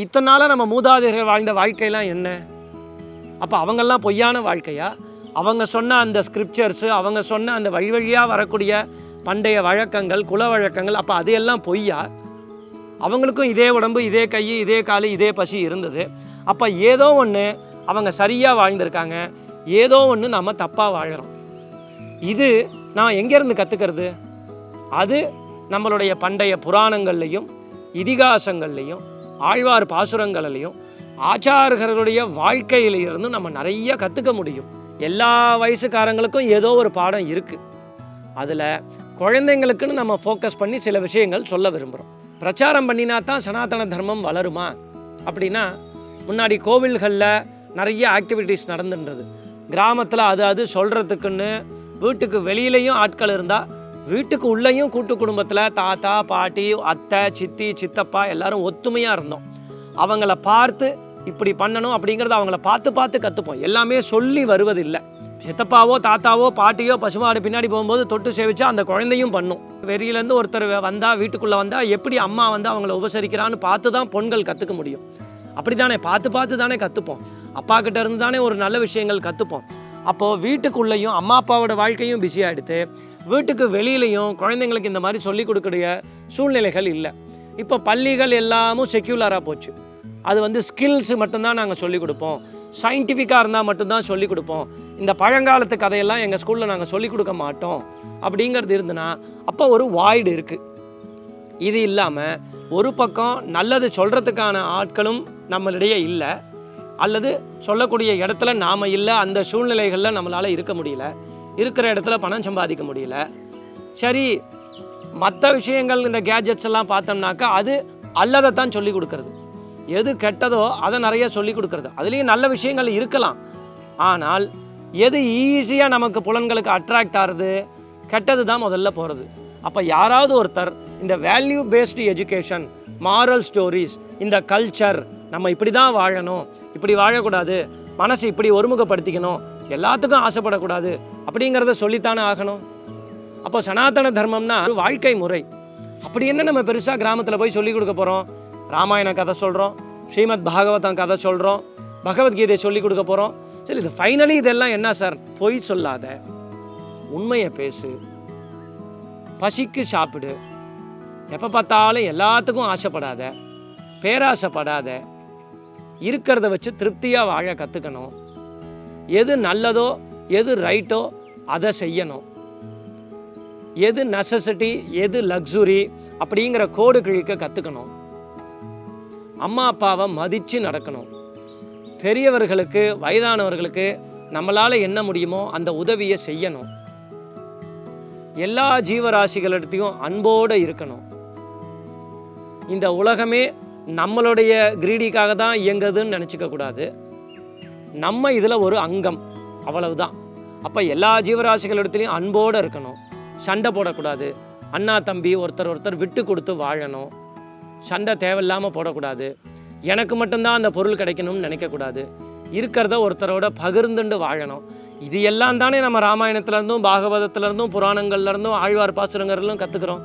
இத்தனை நாளாக நம்ம மூதாதையர்கள் வாழ்ந்த வாழ்க்கையெல்லாம் என்ன? அப்போ அவங்கெல்லாம் பொய்யான வாழ்க்கையா? அவங்க சொன்ன அந்த ஸ்கிரிப்சர்ஸு, அவங்க சொன்ன அந்த வழி வழியாக வரக்கூடிய பண்டைய வழக்கங்கள், குல வழக்கங்கள், அப்போ அது எல்லாம் பொய்யா? அவங்களுக்கும் இதே உடம்பு, இதே கை, இதே கால், இதே பசி இருந்தது. அப்போ ஏதோ ஒன்று அவங்க சரியாக வாழ்ந்திருக்காங்க, ஏதோ ஒன்று நம்ம தப்பாக வாழறோம். இது நான் எங்கேருந்து கற்றுக்கிறது? அது நம்மளுடைய பண்டைய புராணங்கள்லையும் இதிகாசங்கள்லையும் ஆழ்வார் பாசுரங்கள்லையும் ஆச்சாரர்களுடைய வாழ்க்கையிலிருந்து நம்ம நிறைய கற்றுக்க முடியும். எல்லா வயசுக்காரங்களுக்கும் ஏதோ ஒரு பாடம் இருக்குது. அதில் குழந்தைங்களுக்குன்னு நம்ம ஃபோக்கஸ் பண்ணி சில விஷயங்கள் சொல்ல விரும்புகிறோம். பிரச்சாரம் பண்ணினா தான் சனாதன தர்மம் வளருமா அப்படின்னா, முன்னாடி கோவில்களில் நிறைய ஆக்டிவிட்டீஸ் நடந்துன்றது. கிராமத்தில் அது சொல்கிறதுக்குன்னு வீட்டுக்கு வெளியிலையும் ஆட்கள் இருந்தால், வீட்டுக்கு உள்ளேயும் கூட்டு குடும்பத்தில் தாத்தா பாட்டி அத்தை சித்தி சித்தப்பா எல்லாரும் ஒத்துமையாக இருந்தோம். அவங்கள பார்த்து இப்படி பண்ணணும் அப்படிங்கிறத அவங்கள பார்த்து கற்றுப்போம். எல்லாமே சொல்லி வருவதில்லை. சித்தப்பாவோ தாத்தாவோ பாட்டியோ பசுமாடு பின்னாடி போகும்போது தொட்டு சேவிச்சா அந்த குழந்தையும் பண்ணும். வெளியிலேருந்து ஒருத்தர் வந்தால், வீட்டுக்குள்ளே வந்தால் எப்படி அம்மா வந்து அவங்கள உபசரிக்கிறான்னு பார்த்து தான் பெண்கள் கற்றுக்க முடியும். அப்படி தானே பார்த்து தானே கற்றுப்போம். அப்பா கிட்ட இருந்து தானே ஒரு நல்ல விஷயங்கள் கற்றுப்போம். அப்போது வீட்டுக்குள்ளேயும் அம்மா அப்பாவோட வாழ்க்கையும் பிஸியாகிடுது, வீட்டுக்கு வெளியிலையும் குழந்தைங்களுக்கு இந்த மாதிரி சொல்லிக் கொடுக்கக்கூடிய சூழ்நிலைகள் இல்லை. இப்போ பள்ளிகள் எல்லாமும் செக்யூலராக போச்சு. அது வந்து ஸ்கில்ஸ் மட்டும்தான் நாங்கள் சொல்லிக் கொடுப்போம், சயின்டிஃபிக்காக இருந்தால் மட்டும்தான் சொல்லிக் கொடுப்போம், இந்த பழங்காலத்து கதையெல்லாம் எங்கள் ஸ்கூலில் நாங்கள் சொல்லிக் கொடுக்க மாட்டோம் அப்படிங்கிறது இருந்துன்னா அப்போ ஒரு வாய்டு இருக்குது. இது இல்லாமல் ஒரு பக்கம் நல்லது சொல்கிறதுக்கான ஆட்களும் நம்மளிடையே இல்லை, அல்லது சொல்லக்கூடிய இடத்துல நாம் இல்லை, அந்த சூழ்நிலைகளில் நம்மளால் இருக்க முடியல, இருக்கிற இடத்துல பணம் சம்பாதிக்க முடியல. சரி, மற்ற விஷயங்கள் இந்த கேஜெட்ஸ் எல்லாம் பார்த்தோம்னாக்கா அது அல்லதைத்தான் சொல்லிக் கொடுக்கறது. எது கெட்டதோ அதை நிறைய சொல்லிக் கொடுக்கறது. அதுலேயும் நல்ல விஷயங்கள் இருக்கலாம், ஆனால் எது ஈஸியாக நமக்கு புலன்களுக்கு அட்ராக்ட் ஆகிறது, கெட்டது தான் முதல்ல போகிறது. அப்போ யாராவது ஒருத்தர் இந்த value based education, moral stories, இந்த கல்ச்சர், நம்ம இப்படி தான் வாழணும், இப்படி வாழக்கூடாது, மனசு இப்படி ஒருமுகப்படுத்திக்கணும், எல்லாத்துக்கும் ஆசைப்படக்கூடாது அப்படிங்கிறத சொல்லித்தானே ஆகணும். அப்போ சனாதன தர்மம்னா ஒரு வாழ்க்கை முறை. அப்படி என்ன நம்ம பெருசாக கிராமத்தில் போய் சொல்லிக் கொடுக்க போகிறோம்? ராமாயண கதை சொல்கிறோம், ஸ்ரீமத் பாகவதம் கதை சொல்கிறோம், பகவத்கீதையை சொல்லிக் கொடுக்க போகிறோம். சரி, இது ஃபைனலி இதெல்லாம் என்ன சார்? பொய் சொல்லாத, உண்மையை பேசு, பசிக்கு சாப்பிடு, எப்போ பார்த்தாலும் எல்லாத்துக்கும் ஆசைப்படாத, பேராசைப்படாத, இருக்கிறத வச்சு திருப்தியாக வாழ கற்றுக்கணும், எது நல்லதோ எது ரைட்டோ அதை செய்யணும், எது நெசசிட்டி எது லக்ஸுரி அப்படிங்கிற கோடு கிழிக்க கற்றுக்கணும், அம்மா அப்பாவை மதித்து நடக்கணும், பெரியவர்களுக்கு வயதானவர்களுக்கு நம்மளால் என்ன முடியுமோ அந்த உதவியை செய்யணும், எல்லா ஜீவராசிகளிடத்தையும் அன்போடு இருக்கணும். இந்த உலகமே நம்மளுடைய கிரீடிக்காக தான் இயங்குதுன்னு நினச்சிக்க கூடாது, நம்ம இதில் ஒரு அங்கம், அவ்வளவுதான். அப்போ எல்லா ஜீவராசிகளிடத்துலையும் அன்போடு இருக்கணும், சண்டை போடக்கூடாது, அண்ணா தம்பி ஒருத்தர் விட்டு கொடுத்து வாழணும், சண்டை தேவையில்லாமல் போடக்கூடாது, எனக்கு மட்டும்தான் அந்த பொருள் கிடைக்கணும்னு நினைக்கக்கூடாது, இருக்கிறத ஒருத்தரோட பகிர்ந்துண்டு வாழணும். இது எல்லாம் தானே நம்ம ராமாயணத்துலேருந்தும் பாகவதத்துலேருந்தும் புராணங்கள்லேருந்தும் ஆழ்வார் பாசுரங்கள்லாம் கற்றுக்குறோம்.